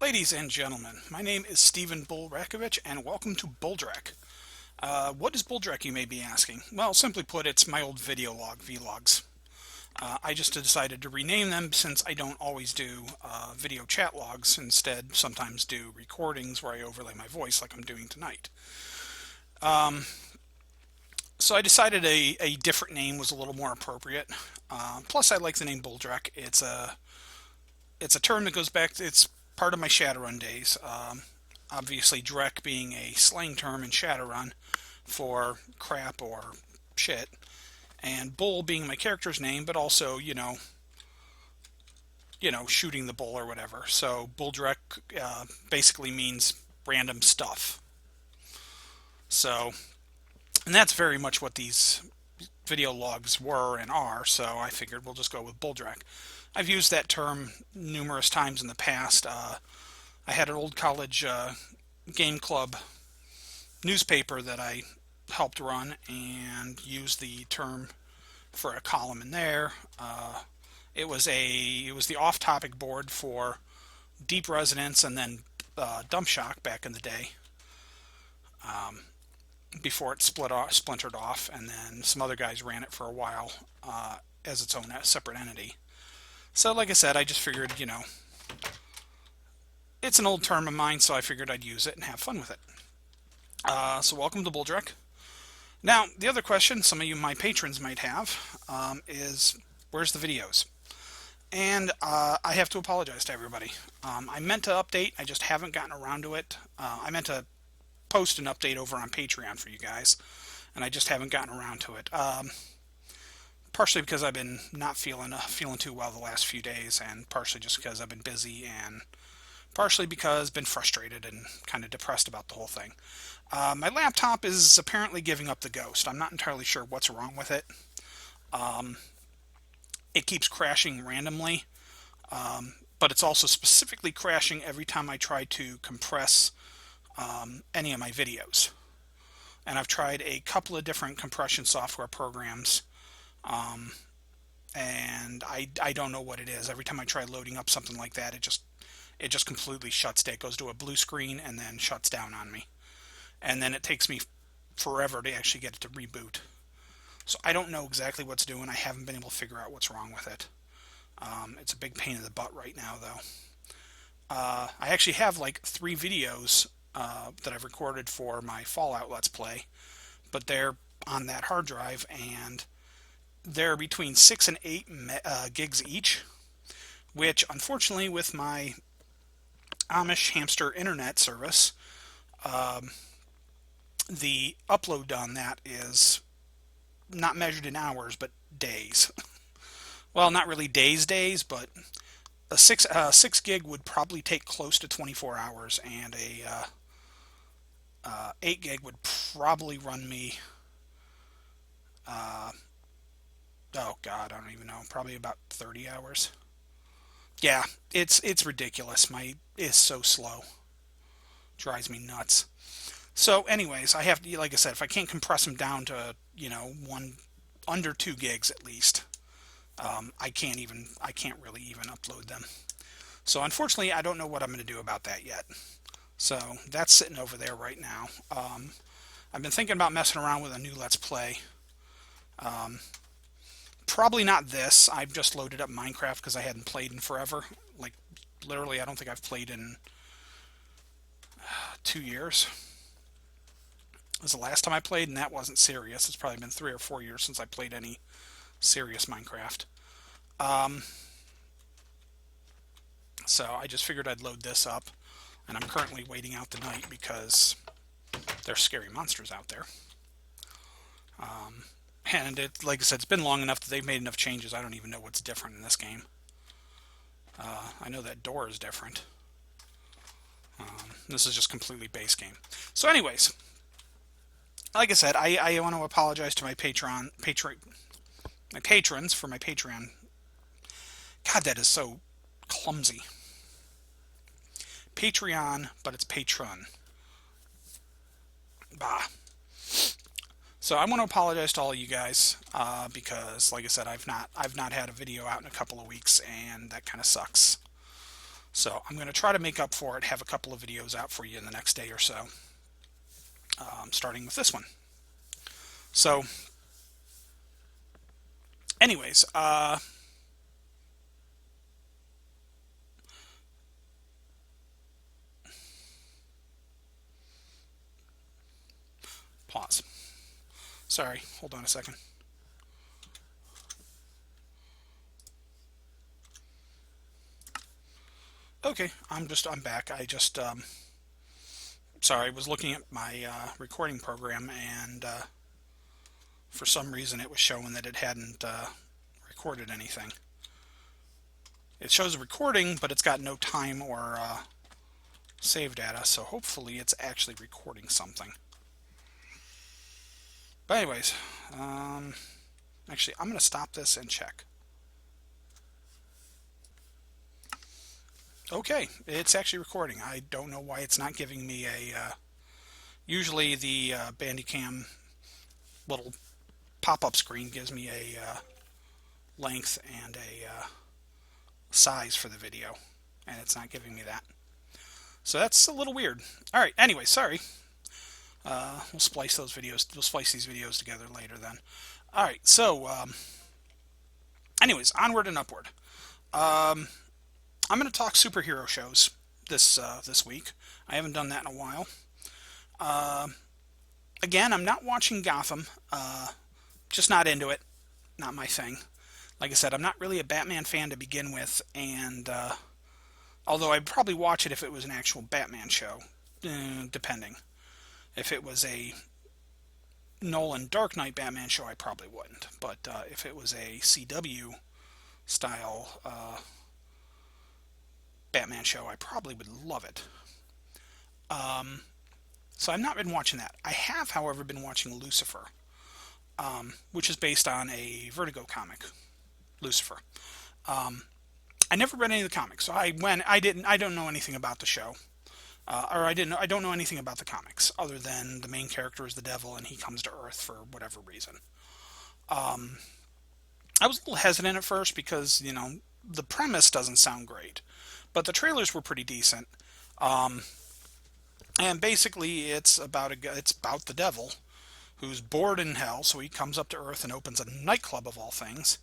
Ladies and gentlemen, my name is Stephen Bulldrekking, and welcome to Bulldrek. What is Bulldrek, you may be asking? Well, simply put, it's my old video log, vlogs. I just decided to rename them since I don't always do video chat logs. Instead, sometimes do recordings where I overlay my voice like I'm doing tonight. So I decided a different name was a little more appropriate. Plus, I like the name Bulldrek. It's a term that goes back. It's part of my Shadowrun days. Obviously, Drek being a slang term in Shadowrun for crap or shit, and Bull being my character's name, but also shooting the bull or whatever. So Bulldrek basically means random stuff. So, and that's very much what these video logs were and are. So I figured we'll just go with Bulldrek. I've used that term numerous times in the past. I had an old college game club newspaper that I helped run and used the term for a column in there. It was the off-topic board for Deep Resonance and then Dump Shock back in the day. Before it splintered off, and then some other guys ran it for a while as its own separate entity. So, like I said, I just figured, it's an old term of mine, so I figured I'd use it and have fun with it. So welcome to Bulldrek. Now, the other question some of you, my patrons, might have is, where's the videos? And I have to apologize to everybody. I meant to update, I just haven't gotten around to it. I meant to post an update over on Patreon for you guys, and I just haven't gotten around to it. Partially because I've been not feeling too well the last few days, and partially just because I've been busy, and partially because I've been frustrated and kind of depressed about the whole thing. My laptop is apparently giving up the ghost. I'm not entirely sure what's wrong with it. It keeps crashing randomly, but it's also specifically crashing every time I try to compress any of my videos. And I've tried a couple of different compression software programs, and I don't know what it is. Every time I try loading up something like that, it just completely shuts down. It goes to a blue screen and then shuts down on me. And then it takes me forever to actually get it to reboot. So I don't know exactly what's doing. I haven't been able to figure out what's wrong with it. It's a big pain in the butt right now, though. I actually have like 3 videos that I've recorded for my Fallout Let's Play, but they're on that hard drive, and they're between 6 and 8 gigs each, which unfortunately with my Amish hamster internet service, the upload on that is not measured in hours but days. Well, not really days, but a 6 gig would probably take close to 24 hours, and a 8 gig would probably run me oh god, I don't even know, probably about 30 hours. Yeah, it's ridiculous. My is so slow. Drives me nuts. So anyways, I have to, like I said, if I can't compress them down to, under 2 gigs at least, I can't really even upload them. So unfortunately, I don't know what I'm going to do about that yet. So that's sitting over there right now. I've been thinking about messing around with a new Let's Play. Probably not this. I've just loaded up Minecraft because I hadn't played in forever. Like, literally, I don't think I've played in 2 years. It was the last time I played, and that wasn't serious. It's probably been 3 or 4 years since I played any serious Minecraft. So I just figured I'd load this up, and I'm currently waiting out the night because there's scary monsters out there. And like I said, it's been long enough that they've made enough changes. I don't even know what's different in this game. I know that door is different. This is just completely base game. So anyways, like I said, I want to apologize to my patrons for my Patreon. God, that is so clumsy. Patreon, but it's patron. Bah. So I want to apologize to all you guys because, like I said, I've not had a video out in a couple of weeks, and that kind of sucks. So I'm going to try to make up for it, have a couple of videos out for you in the next day or so, starting with this one. So anyways, pause. Sorry, hold on a second. Okay, I'm back. Sorry, I was looking at my recording program, and for some reason it was showing that it hadn't recorded anything. It shows a recording, but it's got no time or save data, so hopefully it's actually recording something. But anyways, actually I'm going to stop this and check. Okay, it's actually recording. I don't know why it's not giving me a... usually the Bandicam little pop-up screen gives me a length and a size for the video, and it's not giving me that. So that's a little weird. All right, anyway, sorry. We'll splice these videos together later then. All right, so anyways, onward and upward. I'm going to talk superhero shows this week. I haven't done that in a while. Again, I'm not watching Gotham. Just not into it. Not my thing. Like I said, I'm not really a Batman fan to begin with, and although I'd probably watch it if it was an actual Batman show, depending. If it was a Nolan Dark Knight Batman show, I probably wouldn't. But if it was a CW style Batman show, I probably would love it. So I've not been watching that. I have, however, been watching Lucifer, which is based on a Vertigo comic, Lucifer. I never read any of the comics, so I don't know anything about the show. I don't know anything about the comics other than the main character is the devil and he comes to Earth for whatever reason. I was a little hesitant at first because, the premise doesn't sound great, but the trailers were pretty decent. And basically it's about the devil who's bored in hell, so he comes up to Earth and opens a nightclub of all things.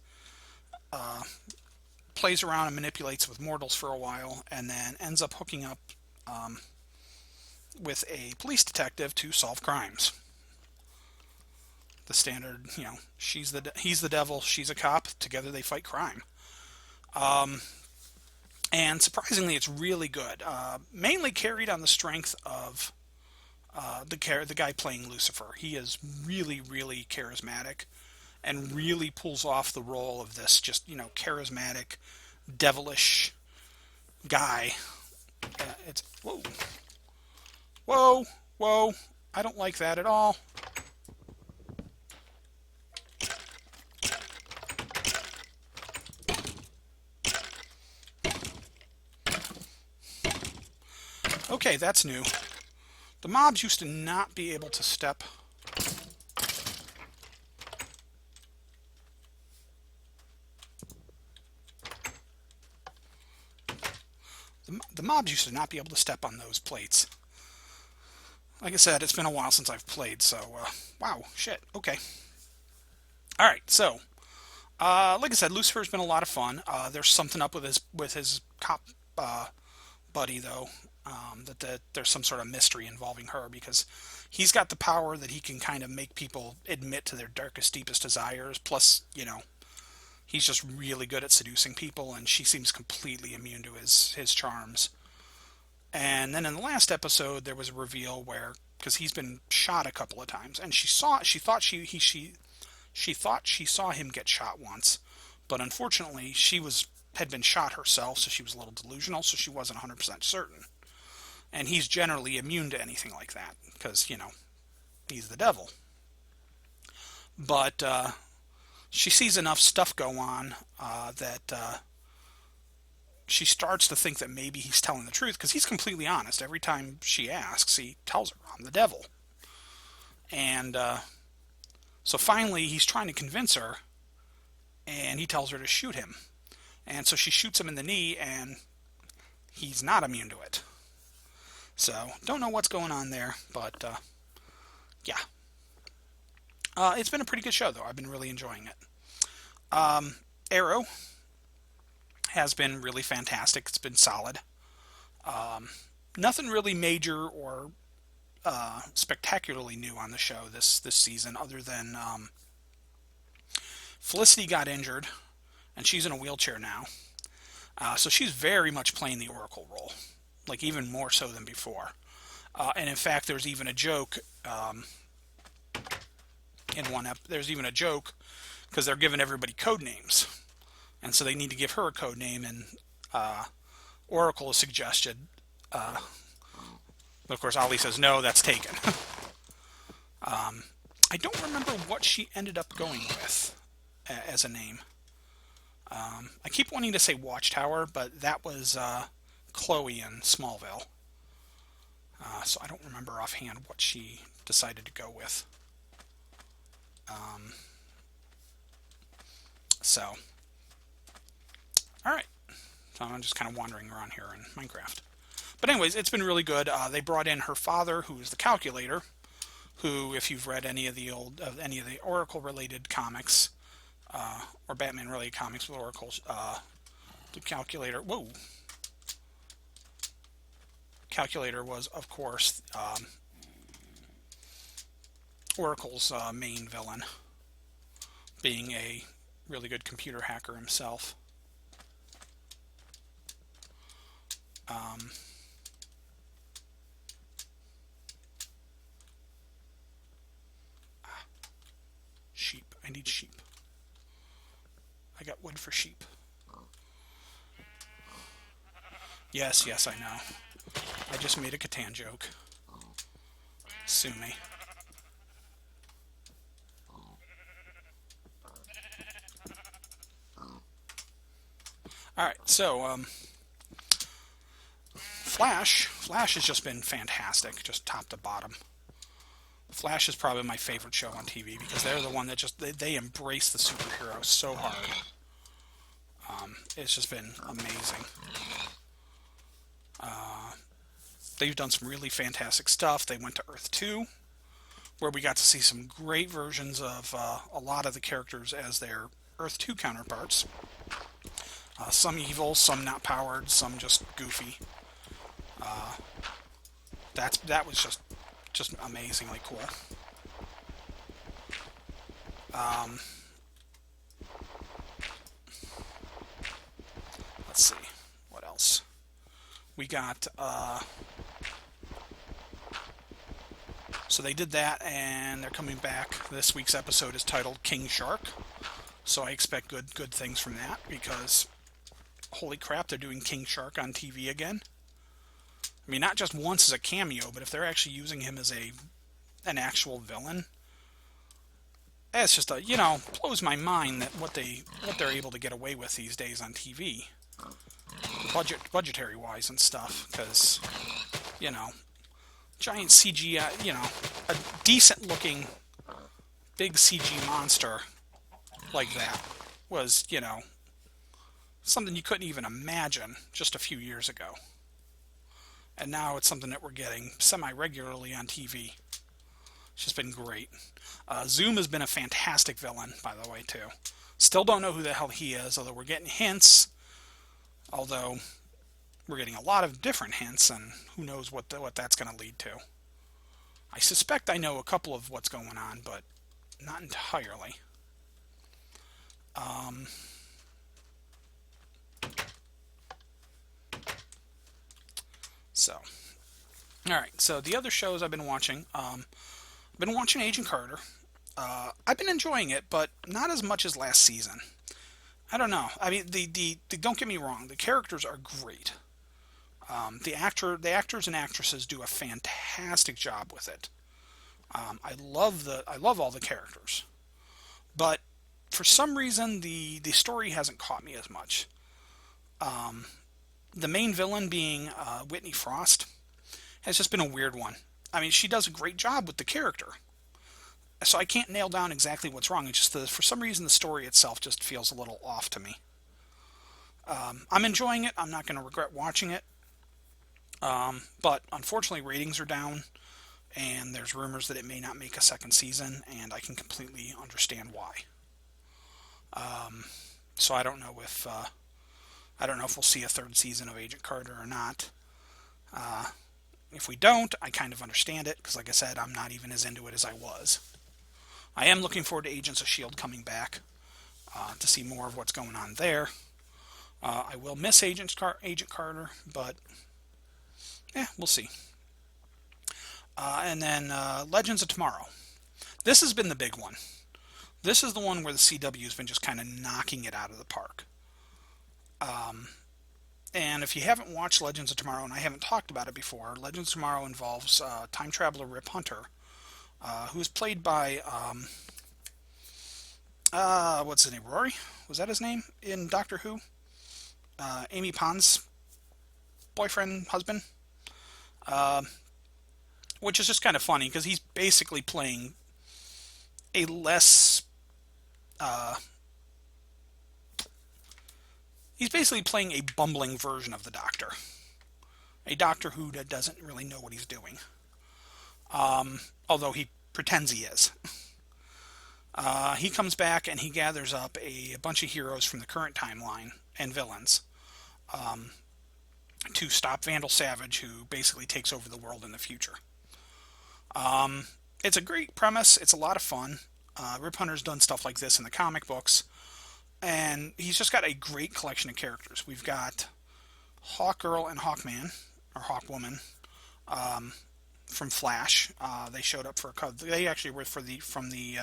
Plays around and manipulates with mortals for a while, and then ends up hooking up with a police detective to solve crimes. The standard, he's the devil, she's a cop. Together they fight crime. And surprisingly, it's really good. Mainly carried on the strength of the guy playing Lucifer. He is really, really charismatic, and really pulls off the role of this just charismatic, devilish guy. It's whoa! I don't like that at all. Okay, that's new. The mobs used to not be able to step. The mobs used to not be able to step on those plates. Like I said, it's been a while since I've played, so wow, shit. Okay. All right, so like I said, Lucifer's been a lot of fun. There's something up with his cop buddy though. That there's some sort of mystery involving her because he's got the power that he can kind of make people admit to their darkest, deepest desires. Plus, he's just really good at seducing people, and she seems completely immune to his charms. And then in the last episode, there was a reveal where, because he's been shot a couple of times, and she thought she saw him get shot once, but unfortunately had been shot herself, so she was a little delusional, so she wasn't 100% certain. And he's generally immune to anything like that because he's the devil. But she sees enough stuff go on that she starts to think that maybe he's telling the truth because he's completely honest. Every time she asks, he tells her, "I'm the devil." And so finally, he's trying to convince her, and he tells her to shoot him. And so she shoots him in the knee, and he's not immune to it. So don't know what's going on there, but yeah. It's been a pretty good show, though. I've been really enjoying it. Arrow has been really fantastic. It's been solid. Nothing really major or spectacularly new on the show this season, other than Felicity got injured, and she's in a wheelchair now. So she's very much playing the Oracle role, like even more so than before. And in fact, there's even a joke There's even a joke because they're giving everybody code names, and so they need to give her a code name, and Oracle is suggested. But of course, Ali says no, that's taken. I don't remember what she ended up going with as a name. I keep wanting to say Watchtower, but that was Chloe in Smallville. So I don't remember offhand what she decided to go with. So, alright. So I'm just kind of wandering around here in Minecraft. But anyways, it's been really good. They brought in her father, who is the Calculator, who, if you've read any of the Oracle-related comics, or Batman-related comics with Oracle, the Calculator, Calculator was, of course, Oracle's main villain, being a really good computer hacker himself. Sheep. I need sheep. I got wood for sheep. Yes, I know. I just made a Catan joke. Sue me. Alright, so, Flash has just been fantastic, just top to bottom. Flash is probably my favorite show on TV because they're the one that they embrace the superhero so hard. It's just been amazing. They've done some really fantastic stuff. They went to Earth 2, where we got to see some great versions of a lot of the characters as their Earth 2 counterparts. Some evil, some not powered, some just goofy. That was just amazingly cool. Let's see, what else? We got, so they did that, and they're coming back. This week's episode is titled King Shark, so I expect good things from that, because holy crap, they're doing King Shark on TV again. I mean, not just once as a cameo, but if they're actually using him as an actual villain, it's just blows my mind that what they're able to get away with these days on TV, budgetary wise and stuff, because giant CGI, a decent looking big CG monster like that was something you couldn't even imagine just a few years ago. And now it's something that we're getting semi-regularly on TV. It's just been great. Zoom has been a fantastic villain, by the way, too. Still don't know who the hell he is, although we're getting hints. Although we're getting a lot of different hints, and who knows what that's going to lead to. I suspect I know a couple of what's going on, but not entirely. So, alright, so the other shows I've been watching, I've been watching Agent Carter. I've been enjoying it, but not as much as last season. I don't know. I mean, don't get me wrong, the characters are great. The actors and actresses do a fantastic job with it. I love all the characters. But for some reason, the story hasn't caught me as much. The main villain being Whitney Frost has just been a weird one. I mean, she does a great job with the character. So I can't nail down exactly what's wrong. It's just for some reason the story itself just feels a little off to me. I'm enjoying it. I'm not going to regret watching it. But unfortunately, ratings are down, and there's rumors that it may not make a second season, and I can completely understand why. So I don't know if we'll see a third season of Agent Carter or not. If we don't, I kind of understand it because, like I said, I'm not even as into it as I was. I am looking forward to Agents of Shield coming back to see more of what's going on there. I will miss Agent Carter, but yeah, we'll see. And then Legends of Tomorrow. This has been the big one. This is the one where the CW has been just kind of knocking it out of the park. And if you haven't watched Legends of Tomorrow, and I haven't talked about it before, Legends of Tomorrow involves time traveler Rip Hunter, who is played by what's his name? Rory? Was that his name in Doctor Who? Amy Pond's boyfriend, husband, which is just kind of funny because he's basically playing a less. He's basically playing a bumbling version of the Doctor, a Doctor Who that doesn't really know what he's doing, although he pretends he is. He comes back and he gathers up a bunch of heroes from the current timeline and villains to stop Vandal Savage, who basically takes over the world in the future. It's a great premise. It's a lot of fun. Rip Hunter's done stuff like this in the comic books, and he's just got a great collection of characters. We've got Hawkgirl and Hawkman, or Hawkwoman, from Flash. They showed up for a. They actually were from the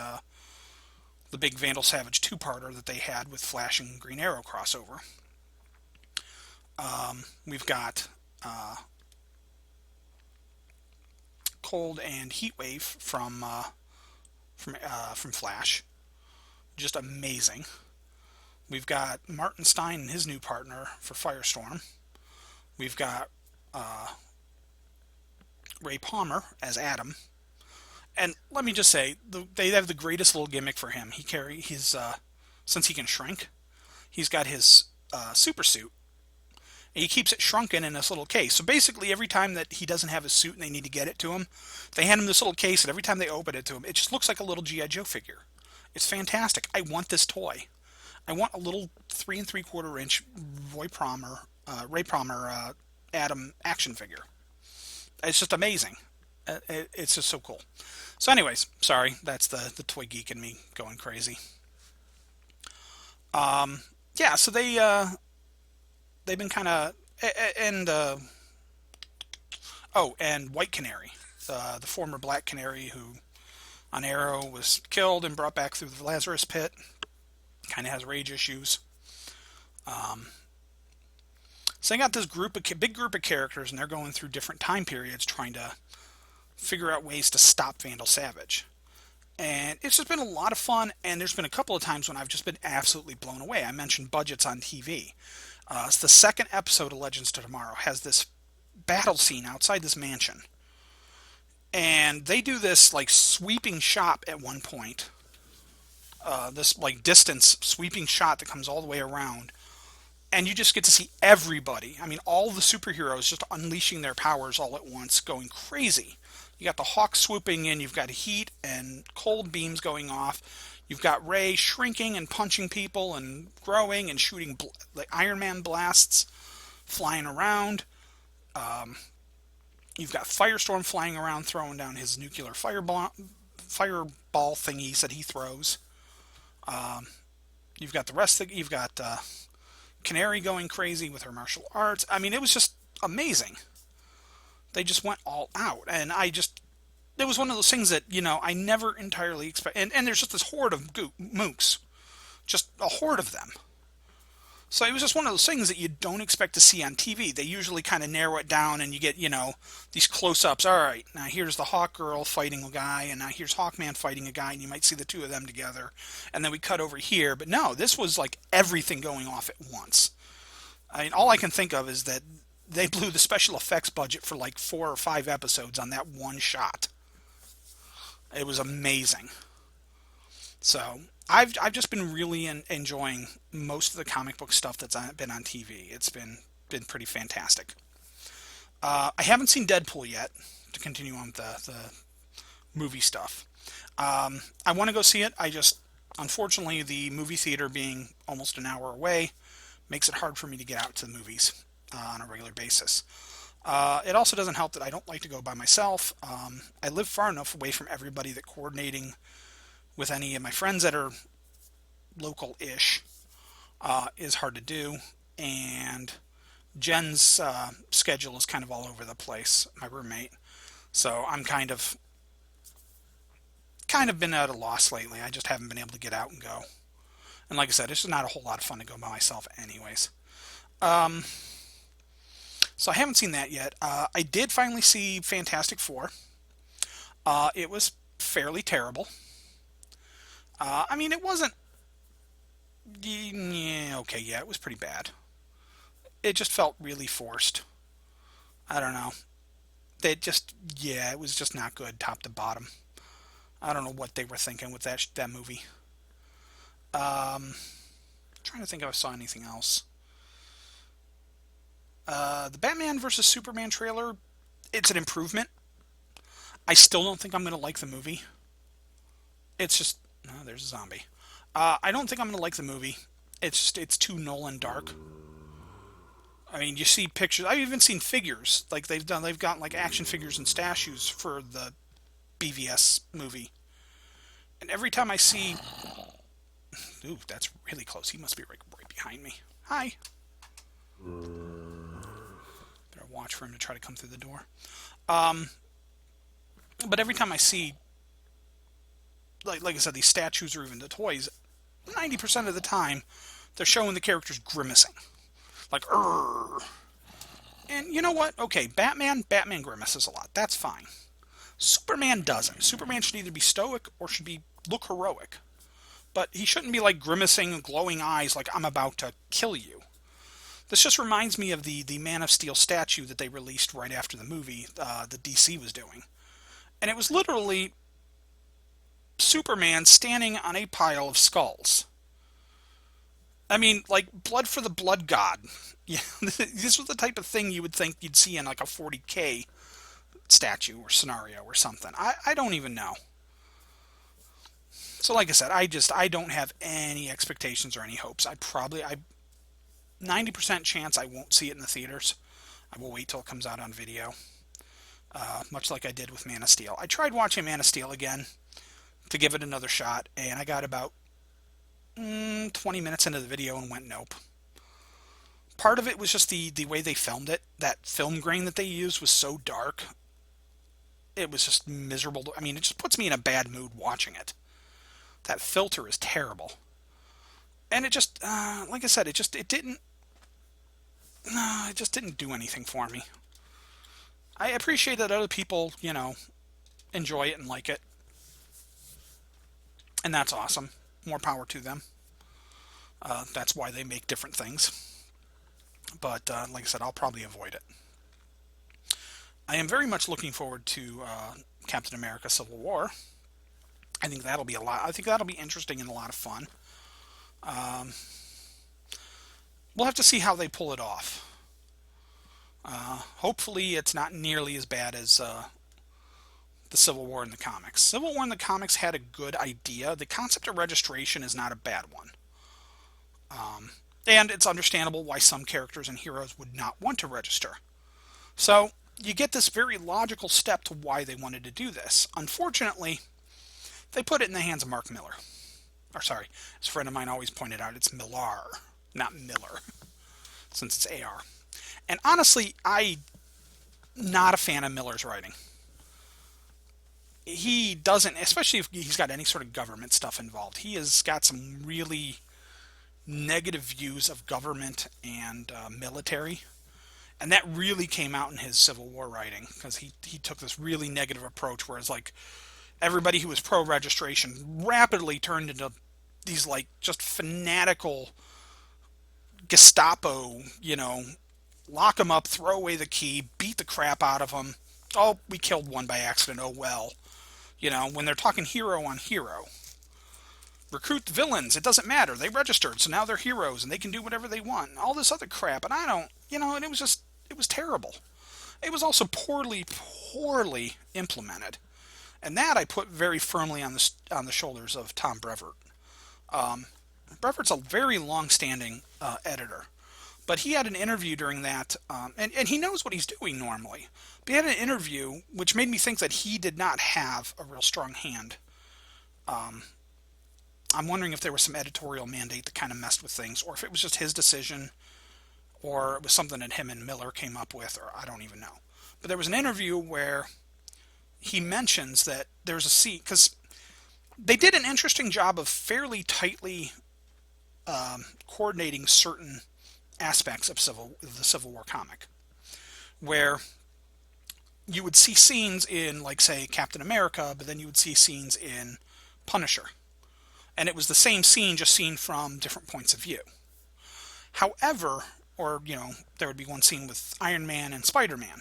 big Vandal Savage two-parter that they had with Flash and Green Arrow crossover. We've got Cold and Heatwave from Flash, just amazing. We've got Martin Stein and his new partner for Firestorm. We've got Ray Palmer as Adam. And let me just say, they have the greatest little gimmick for him. Since he can shrink, he's got his super suit. And he keeps it shrunken in this little case. So basically, every time that he doesn't have his suit and they need to get it to him, they hand him this little case, and every time they open it to him, it just looks like a little G.I. Joe figure. It's fantastic. I want this toy. I want a little 3 3/4 inch Ray Palmer Adam action figure. It's just amazing. It's just so cool. So, anyways, sorry, that's the toy geek in me going crazy. Yeah, so they've been kind of and and White Canary, the former Black Canary who on Arrow was killed and brought back through the Lazarus Pit, kind of has rage issues. So they got this big group of characters, and they're going through different time periods trying to figure out ways to stop Vandal Savage. And it's just been a lot of fun, and there's been a couple of times when I've just been absolutely blown away. I mentioned budgets on TV. It's the second episode of Legends of Tomorrow has this battle scene outside this mansion. And they do this like sweeping shot at one point. This like distance sweeping shot that comes all the way around. And you just get to see everybody. I mean, all the superheroes just unleashing their powers all at once, going crazy. You got the Hawk swooping in, you've got heat and cold beams going off. You've got Ray shrinking and punching people and growing and shooting like Iron Man blasts flying around. You've got Firestorm flying around, throwing down his nuclear fireball thingies that he throws. You've got the rest of you've got Canary going crazy with her martial arts. I mean, it was just amazing. They just went all out, and it was one of those things that, I never entirely expect. And there's just this horde of mooks, just a horde of them. So it was just one of those things that you don't expect to see on TV. They usually kind of narrow it down, and you get, these close-ups. All right, now here's the Hawk Girl fighting a guy, and now here's Hawkman fighting a guy, and you might see the two of them together. And then we cut over here. But no, this was like everything going off at once. I mean, all I can think of is that they blew the special effects budget for like 4 or 5 episodes on that one shot. It was amazing. So I've just been really enjoying most of the comic book stuff that's been on TV. It's been pretty fantastic. I haven't seen Deadpool yet, to continue on the movie stuff. I want to go see it. Unfortunately, the movie theater being almost an hour away makes it hard for me to get out to the movies on a regular basis. It also doesn't help that I don't like to go by myself. I live far enough away from everybody that coordinating with any of my friends that are local-ish is hard to do. And Jen's schedule is kind of all over the place, my roommate. So I'm kind of been at a loss lately. I just haven't been able to get out and go. And like I said, it's just not a whole lot of fun to go by myself anyways. Um, so I haven't seen that yet. I did finally see Fantastic Four. It was fairly terrible. I mean, it wasn't. Yeah, okay, yeah, it was pretty bad. It just felt really forced. I don't know. Yeah, it was just not good, top to bottom. I don't know what they were thinking with that movie. Trying to think if I saw anything else. The Batman versus Superman trailer, it's an improvement. I still don't think I'm going to like the movie. It's just, no, there's a zombie. I don't think I'm going to like the movie. It's too Nolan dark. I mean, you see pictures. I've even seen figures like They've got like action figures and statues for the BVS movie. And every time I see, ooh, that's really close. He must be right behind me. Hi. Better watch for him to try to come through the door. Um, but every time I see, like I said, these statues or even the toys, 90% of the time, they're showing the characters grimacing, like Urgh. And you know what? Okay, Batman grimaces a lot. That's fine. Superman doesn't. Superman should either be stoic or should be look heroic. But he shouldn't be like grimacing, glowing eyes like I'm about to kill you. This just reminds me of the Man of Steel statue that they released right after the movie the DC was doing. And it was literally Superman standing on a pile of skulls. I mean, like, blood for the blood god. Yeah, this was the type of thing you would think you'd see in like a 40K statue or scenario or something. I don't even know. So like I said, I don't have any expectations or any hopes. I 90% chance I won't see it in the theaters. I will wait till it comes out on video. Much like I did with Man of Steel. I tried watching Man of Steel again to give it another shot, and I got about 20 minutes into the video and went nope. Part of it was just the way they filmed it. That film grain that they used was so dark. It was just miserable. I mean, it just puts me in a bad mood watching it. That filter is terrible. And it just, like I said, it just didn't do anything for me. I appreciate that other people, enjoy it and like it. And that's awesome. More power to them. That's why they make different things. But like I said, I'll probably avoid it. I am very much looking forward to Captain America: Civil War. I think that'll be a lot. I think that'll be interesting and a lot of fun. Um, we'll have to see how they pull it off. Hopefully, it's not nearly as bad as the Civil War in the comics. Civil War in the comics had a good idea. The concept of registration is not a bad one. And it's understandable why some characters and heroes would not want to register. So, you get this very logical step to why they wanted to do this. Unfortunately, they put it in the hands of Mark Miller. Or sorry, as a friend of mine always pointed out, it's Millar, not Miller, since it's AR. And honestly, I'm not a fan of Miller's writing. He doesn't, especially if he's got any sort of government stuff involved. He has got some really negative views of government and military. And that really came out in his Civil War writing, because he took this really negative approach, whereas like everybody who was pro-registration rapidly turned into these like just fanatical Gestapo, lock them up, throw away the key, beat the crap out of them. Oh, we killed one by accident. Oh well. When they're talking hero on hero. Recruit the villains. It doesn't matter. They registered, so now they're heroes and they can do whatever they want. And all this other crap. And I don't, and it was terrible. It was also poorly implemented, and that I put very firmly on the shoulders of Tom Brevoort. Brevoort's a very long-standing editor, but he had an interview during that, and he knows what he's doing normally. But he had an interview which made me think that he did not have a real strong hand. I'm wondering if there was some editorial mandate that kind of messed with things, or if it was just his decision, or it was something that him and Miller came up with, or I don't even know. But there was an interview where he mentions that there's a scene, because they did an interesting job of fairly tightly coordinating certain aspects of the Civil War comic, where you would see scenes in, like, say, Captain America, but then you would see scenes in Punisher. And it was the same scene, just seen from different points of view. However, or, there would be one scene with Iron Man and Spider-Man.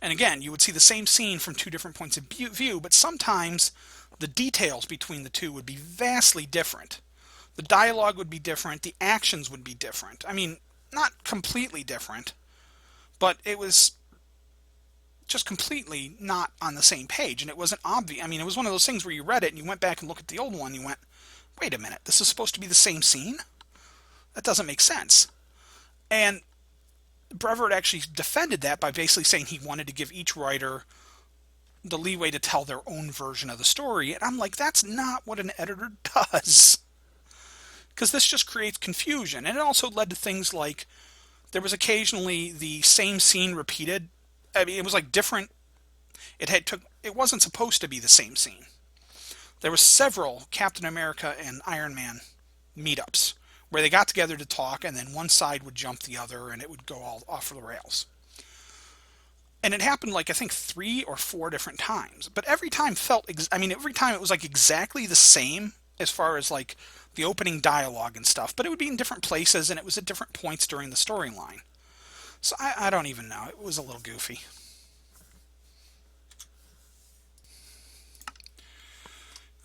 And again, you would see the same scene from two different points of view, but sometimes the details between the two would be vastly different. The dialogue would be different, the actions would be different. I mean, not completely different, but it was just completely not on the same page, and it wasn't obvious. I mean, it was one of those things where you read it and you went back and looked at the old one and you went, wait a minute, this is supposed to be the same scene? That doesn't make sense. And Brevoort actually defended that by basically saying he wanted to give each writer the leeway to tell their own version of the story. And I'm like, that's not what an editor does. Because this just creates confusion. And it also led to things like there was occasionally the same scene repeated. I mean, it was like different. It wasn't supposed to be the same scene. There were several Captain America and Iron Man meetups where they got together to talk, and then one side would jump the other, and it would go all off the rails. And it happened, like, I think 3 or 4 different times. But every time every time it was like exactly the same as far as like the opening dialogue and stuff, but it would be in different places, and it was at different points during the storyline. So I don't even know. It was a little goofy.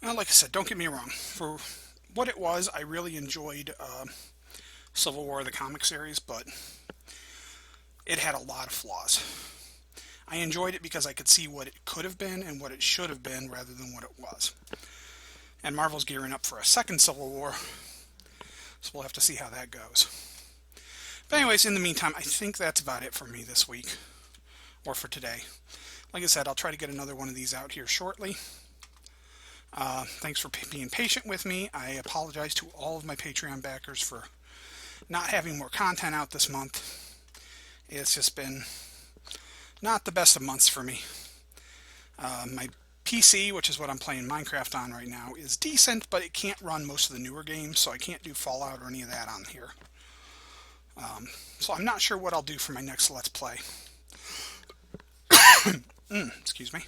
Well, like I said, don't get me wrong. For what it was, I really enjoyed Civil War, the comic series, but it had a lot of flaws. I enjoyed it because I could see what it could have been and what it should have been rather than what it was. And Marvel's gearing up for a second Civil War, so we'll have to see how that goes. But anyways, in the meantime, I think that's about it for me this week, or for today. Like I said, I'll try to get another one of these out here shortly. Thanks for being patient with me. I apologize to all of my Patreon backers for not having more content out this month. It's just been not the best of months for me. My PC, which is what I'm playing Minecraft on right now, is decent, but it can't run most of the newer games, so I can't do Fallout or any of that on here. So I'm not sure what I'll do for my next Let's Play. Excuse me.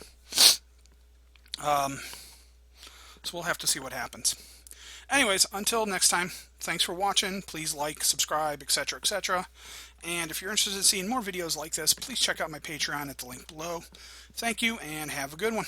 So we'll have to see what happens. Anyways, until next time, thanks for watching. Please like, subscribe, etc., etc. And if you're interested in seeing more videos like this, please check out my Patreon at the link below. Thank you, and have a good one.